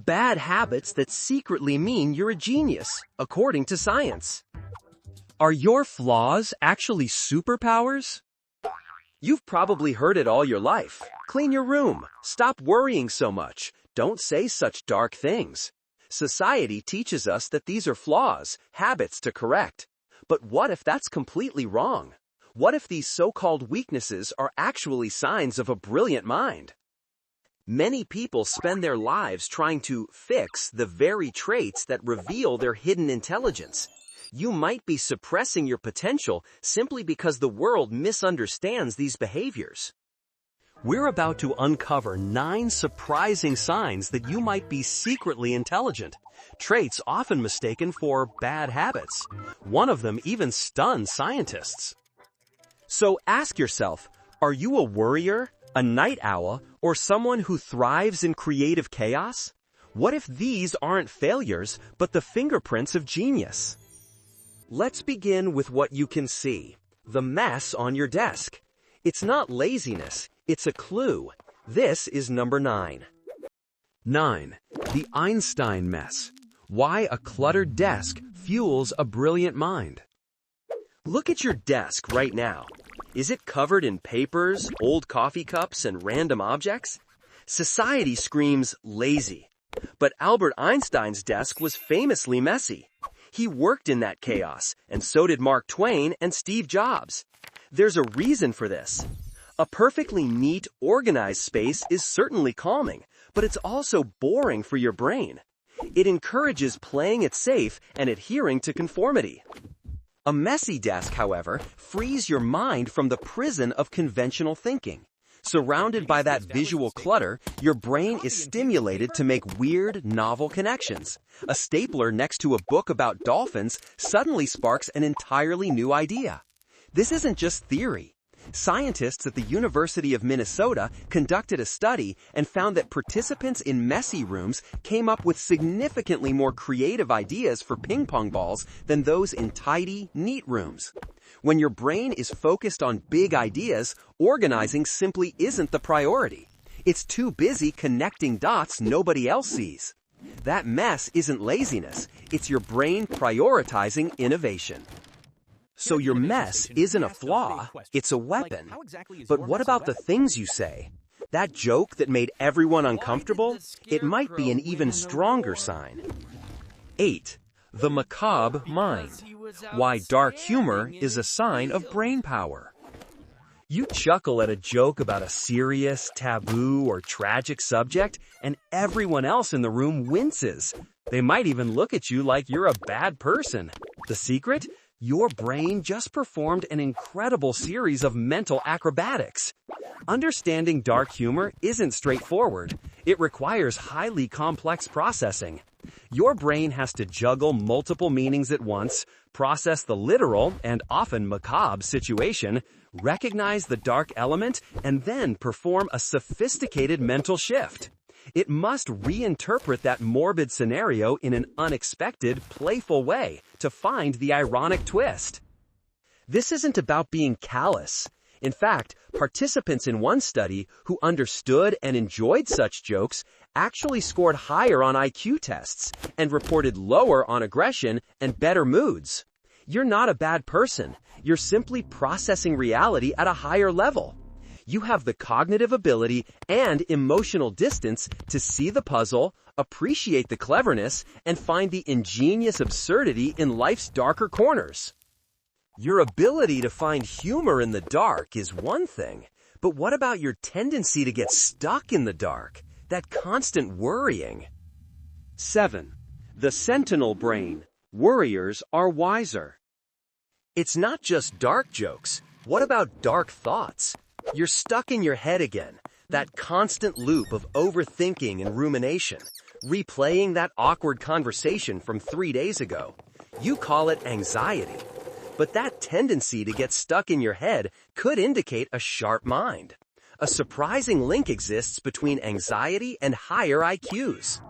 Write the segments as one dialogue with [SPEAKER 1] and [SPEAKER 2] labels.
[SPEAKER 1] Bad habits that secretly mean you're a genius, according to science. Are your flaws actually superpowers? You've probably heard it all your life. Clean your room. Stop worrying so much. Don't say such dark things. Society teaches us that these are flaws, habits to correct. But what if that's completely wrong? What if these so-called weaknesses are actually signs of a brilliant mind? Many people spend their lives trying to fix the very traits that reveal their hidden intelligence. You might be suppressing your potential simply because the world misunderstands these behaviors. We're about to uncover 9 surprising signs that you might be secretly intelligent, traits often mistaken for bad habits. One of them even stuns scientists. So ask yourself, are you a worrier, a night owl, or someone who thrives in creative chaos? What if these aren't failures, but the fingerprints of genius? Let's begin with what you can see, the mess on your desk. It's not laziness, it's a clue. This is number 9. 9. The Einstein mess. Why a cluttered desk fuels a brilliant mind. Look at your desk right now. Is it covered in papers, old coffee cups, and random objects? Society screams lazy. But Albert Einstein's desk was famously messy. He worked in that chaos, and so did Mark Twain and Steve Jobs. There's a reason for this. A perfectly neat, organized space is certainly calming, but it's also boring for your brain. It encourages playing it safe and adhering to conformity. A messy desk, however, frees your mind from the prison of conventional thinking. Surrounded by that visual clutter, your brain is stimulated to make weird, novel connections. A stapler next to a book about dolphins suddenly sparks an entirely new idea. This isn't just theory. Scientists at the University of Minnesota conducted a study and found that participants in messy rooms came up with significantly more creative ideas for ping pong balls than those in tidy, neat rooms. When your brain is focused on big ideas, organizing simply isn't the priority. It's too busy connecting dots nobody else sees. That mess isn't laziness, it's your brain prioritizing innovation. So your mess isn't a flaw, it's a weapon. But what about the things you say? That joke that made everyone uncomfortable? It might be an even stronger sign. 8. The macabre mind. Why dark humor is a sign of brain power. You chuckle at a joke about a serious, taboo, or tragic subject, and everyone else in the room winces. They might even look at you like you're a bad person. The secret? Your brain just performed an incredible series of mental acrobatics. Understanding dark humor isn't straightforward. It requires highly complex processing. Your brain has to juggle multiple meanings at once, process the literal and often macabre situation, recognize the dark element, and then perform a sophisticated mental shift. It must reinterpret that morbid scenario in an unexpected, playful way to find the ironic twist. This isn't about being callous. In fact, participants in one study who understood and enjoyed such jokes actually scored higher on IQ tests and reported lower on aggression and better moods. You're not a bad person. You're simply processing reality at a higher level. You have the cognitive ability and emotional distance to see the puzzle, appreciate the cleverness, and find the ingenious absurdity in life's darker corners. Your ability to find humor in the dark is one thing, but what about your tendency to get stuck in the dark? That constant worrying. 7. The sentinel brain. Worriers are wiser. It's not just dark jokes. What about dark thoughts? You're stuck in your head again, that constant loop of overthinking and rumination, replaying that awkward conversation from 3 days ago. You call it anxiety. But that tendency to get stuck in your head could indicate a sharp mind. A surprising link exists between anxiety and higher IQs.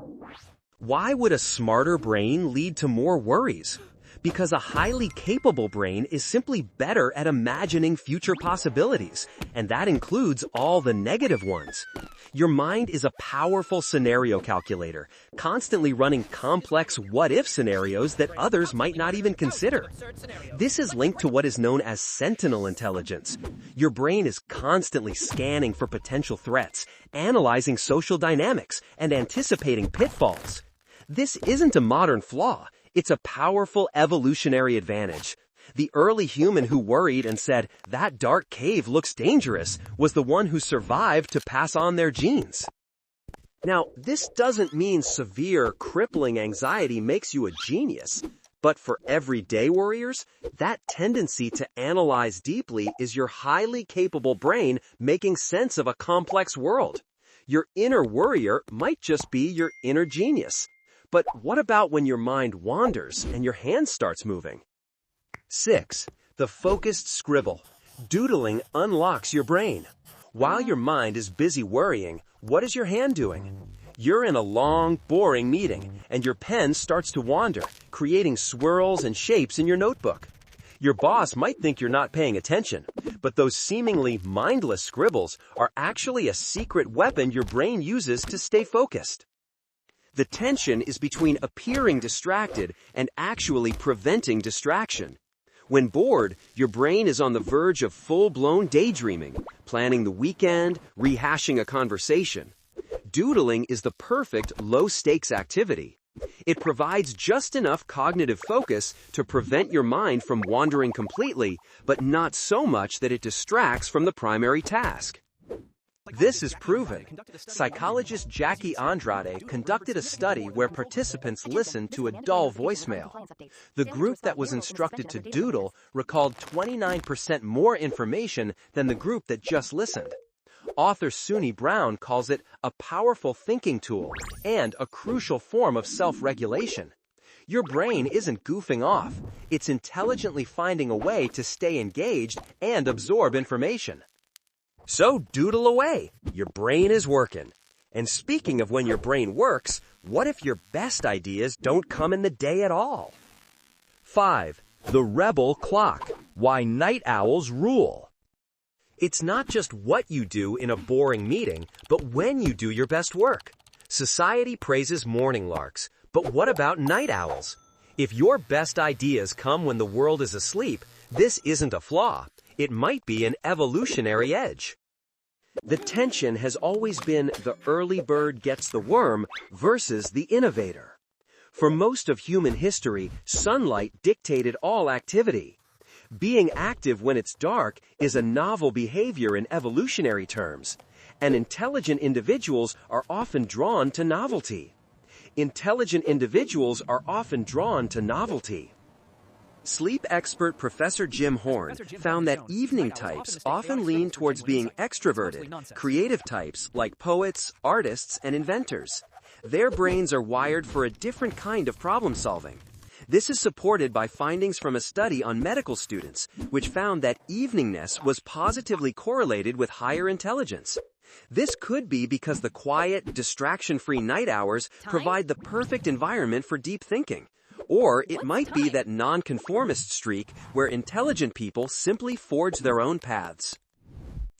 [SPEAKER 1] Why would a smarter brain lead to more worries? Because a highly capable brain is simply better at imagining future possibilities, and that includes all the negative ones. Your mind is a powerful scenario calculator, constantly running complex what-if scenarios that others might not even consider. This is linked to what is known as sentinel intelligence. Your brain is constantly scanning for potential threats, analyzing social dynamics, and anticipating pitfalls. This isn't a modern flaw. It's a powerful evolutionary advantage. The early human who worried and said, "That dark cave looks dangerous," was the one who survived to pass on their genes. Now, this doesn't mean severe, crippling anxiety makes you a genius. But for everyday worriers, that tendency to analyze deeply is your highly capable brain making sense of a complex world. Your inner worrier might just be your inner genius. But what about when your mind wanders and your hand starts moving? 6. The focused scribble. Doodling unlocks your brain. While your mind is busy worrying, what is your hand doing? You're in a long, boring meeting, and your pen starts to wander, creating swirls and shapes in your notebook. Your boss might think you're not paying attention, but those seemingly mindless scribbles are actually a secret weapon your brain uses to stay focused. The tension is between appearing distracted and actually preventing distraction. When bored, your brain is on the verge of full-blown daydreaming, planning the weekend, rehashing a conversation. Doodling is the perfect low-stakes activity. It provides just enough cognitive focus to prevent your mind from wandering completely, but not so much that it distracts from the primary task. This is proven. Psychologist Jackie Andrade conducted a study where participants listened to a dull voicemail. The group that was instructed to doodle recalled 29% more information than the group that just listened. Author Suni Brown calls it a powerful thinking tool and a crucial form of self-regulation. Your brain isn't goofing off. It's intelligently finding a way to stay engaged and absorb information. So doodle away. Your brain is working. And speaking of when your brain works, what if your best ideas don't come in the day at all? 5. The rebel clock. Why night owls rule. It's not just what you do in a boring meeting, but when you do your best work. Society praises morning larks, but what about night owls? If your best ideas come when the world is asleep, this isn't a flaw. It might be an evolutionary edge. The tension has always been the early bird gets the worm versus the innovator. For most of human history, sunlight dictated all activity. Being active when it's dark is a novel behavior in evolutionary terms, and intelligent individuals are often drawn to novelty. Sleep expert Professor Jim Horn found that evening types often lean towards being extroverted, creative types like poets, artists, and inventors. Their brains are wired for a different kind of problem solving. This is supported by findings from a study on medical students, which found that eveningness was positively correlated with higher intelligence. This could be because the quiet, distraction-free night hours provide the perfect environment for deep thinking. Or it might be that nonconformist streak where intelligent people simply forge their own paths.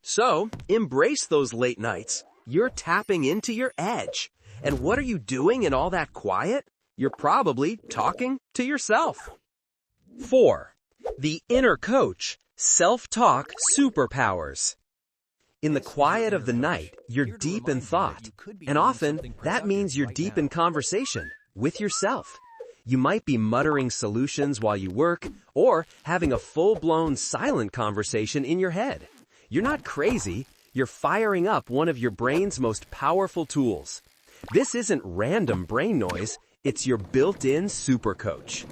[SPEAKER 1] So, embrace those late nights. You're tapping into your edge. And what are you doing in all that quiet? You're probably talking to yourself. 4. The inner coach. Self-talk superpowers. In the quiet of the night, you're deep in thought. And often, that means you're deep in conversation with yourself. You might be muttering solutions while you work, or having a full-blown silent conversation in your head. You're not crazy. You're firing up one of your brain's most powerful tools. This isn't random brain noise. It's your built-in supercoach.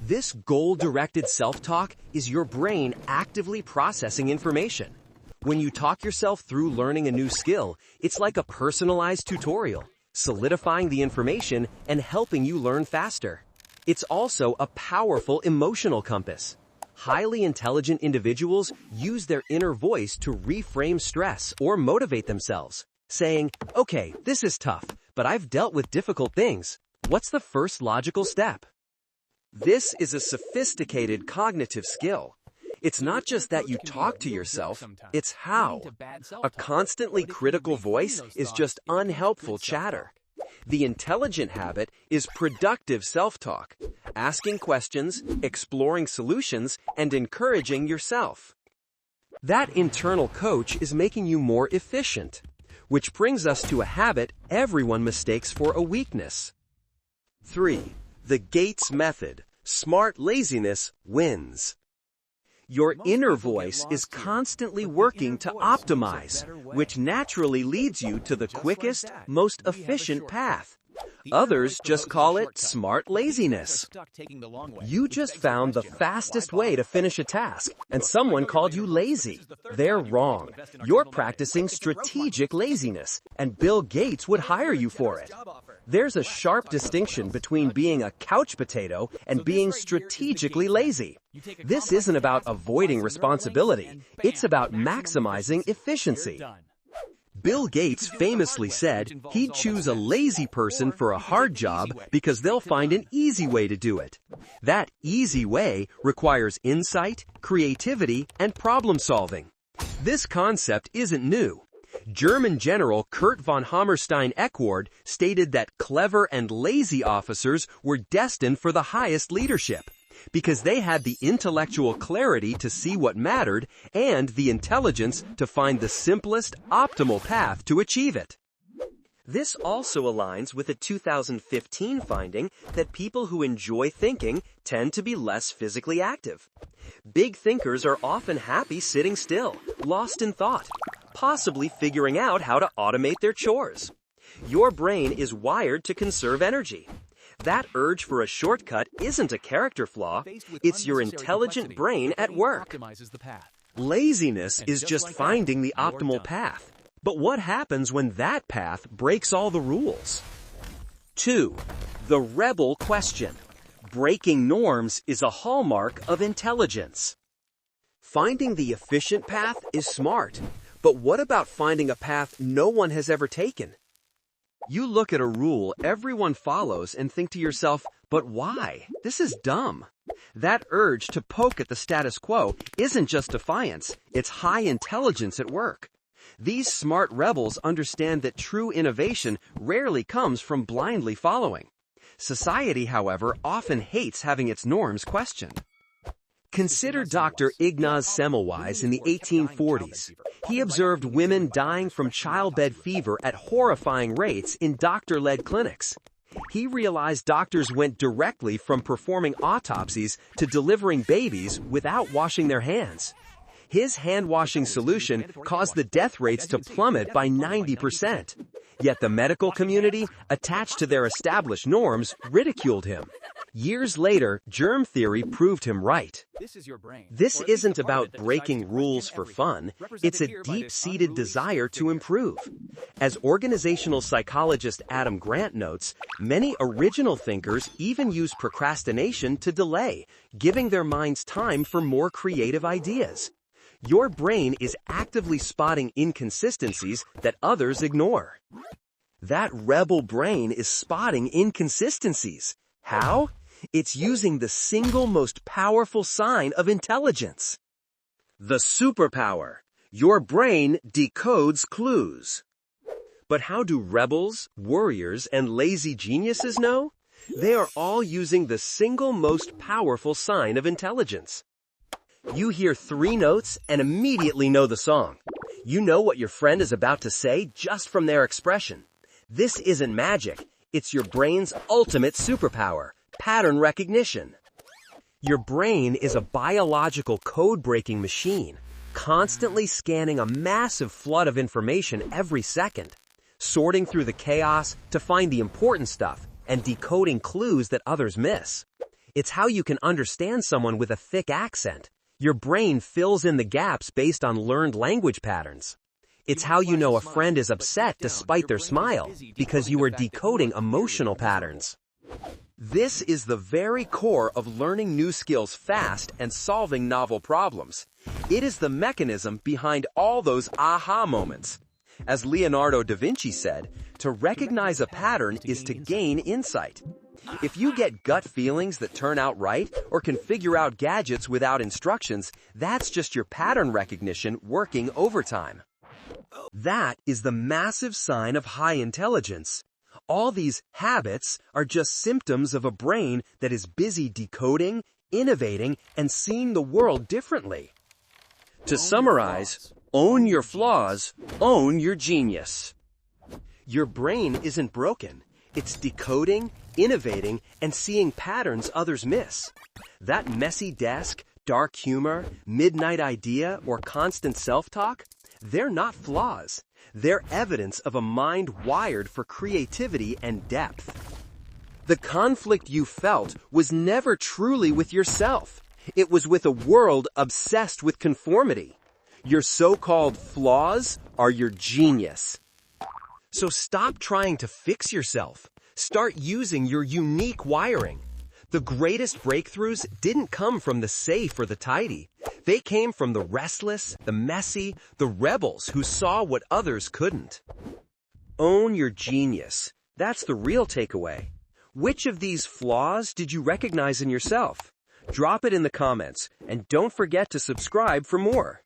[SPEAKER 1] This goal-directed self-talk is your brain actively processing information. When you talk yourself through learning a new skill, it's like a personalized tutorial, solidifying the information and helping you learn faster. It's also a powerful emotional compass. Highly intelligent individuals use their inner voice to reframe stress or motivate themselves, saying, "Okay, this is tough, but I've dealt with difficult things. What's the first logical step?" This is a sophisticated cognitive skill. It's not just that you talk to yourself, it's how. A constantly critical voice is just unhelpful chatter. The intelligent habit is productive self-talk, asking questions, exploring solutions, and encouraging yourself. That internal coach is making you more efficient, which brings us to a habit everyone mistakes for a weakness. 3. The Gates method. Smart laziness wins. Your inner voice is constantly working to optimize, which naturally leads you to the quickest, most efficient path. Others just call it smart laziness. You just found the fastest way to finish a task, and someone called you lazy. They're wrong. You're practicing strategic laziness, and Bill Gates would hire you for it. There's a sharp distinction between being a couch potato and being strategically lazy. This isn't about avoiding responsibility. It's about maximizing efficiency. Bill Gates famously said he'd choose a lazy person for a hard job because they'll find an easy way to do it. That easy way requires insight, creativity, and problem solving. This concept isn't new. German General Kurt von Hammerstein-Eckward stated that clever and lazy officers were destined for the highest leadership, because they had the intellectual clarity to see what mattered and the intelligence to find the simplest, optimal path to achieve it. This also aligns with a 2015 finding that people who enjoy thinking tend to be less physically active. Big thinkers are often happy sitting still, lost in thought, possibly figuring out how to automate their chores. Your brain is wired to conserve energy. That urge for a shortcut isn't a character flaw, it's your intelligent brain at work. Laziness is just finding the optimal path. But what happens when that path breaks all the rules? 2. The rebel question. Breaking norms is a hallmark of intelligence. Finding the efficient path is smart, but what about finding a path no one has ever taken? You look at a rule everyone follows and think to yourself, but why? This is dumb. That urge to poke at the status quo isn't just defiance, it's high intelligence at work. These smart rebels understand that true innovation rarely comes from blindly following. Society, however, often hates having its norms questioned. Consider Dr. Ignaz Semmelweis in the 1840s. He observed women dying from childbed fever at horrifying rates in doctor-led clinics. He realized doctors went directly from performing autopsies to delivering babies without washing their hands. His hand-washing solution caused the death rates to plummet by 90%. Yet the medical community, attached to their established norms, ridiculed him. Years later, germ theory proved him right. This isn't about breaking rules for fun, it's a deep-seated desire to improve. As organizational psychologist Adam Grant notes, many original thinkers even use procrastination to delay, giving their minds time for more creative ideas. Your brain is actively spotting inconsistencies that others ignore. That rebel brain is spotting inconsistencies. How? It's using the single most powerful sign of intelligence. The superpower. Your brain decodes clues. But how do rebels, warriors, and lazy geniuses know? They are all using the single most powerful sign of intelligence. You hear 3 notes and immediately know the song. You know what your friend is about to say just from their expression. This isn't magic. It's your brain's ultimate superpower, pattern recognition. Your brain is a biological code-breaking machine, constantly scanning a massive flood of information every second, sorting through the chaos to find the important stuff and decoding clues that others miss. It's how you can understand someone with a thick accent. Your brain fills in the gaps based on learned language patterns. It's how you know a friend is upset despite their smile, because you are decoding emotional patterns. This is the very core of learning new skills fast and solving novel problems. It is the mechanism behind all those aha moments. As Leonardo da Vinci said, to recognize a pattern is to gain insight. If you get gut feelings that turn out right or can figure out gadgets without instructions, that's just your pattern recognition working overtime. That is the massive sign of high intelligence. All these habits are just symptoms of a brain that is busy decoding, innovating, and seeing the world differently. To summarize, own your flaws, own your genius. Your brain isn't broken. It's decoding, innovating, and seeing patterns others miss. That messy desk, dark humor, midnight idea, or constant self-talk, they're not flaws. They're evidence of a mind wired for creativity and depth. The conflict you felt was never truly with yourself. It was with a world obsessed with conformity. Your so-called flaws are your genius. So stop trying to fix yourself. Start using your unique wiring. The greatest breakthroughs didn't come from the safe or the tidy. They came from the restless, the messy, the rebels who saw what others couldn't. Own your genius. That's the real takeaway. Which of these flaws did you recognize in yourself? Drop it in the comments, and don't forget to subscribe for more.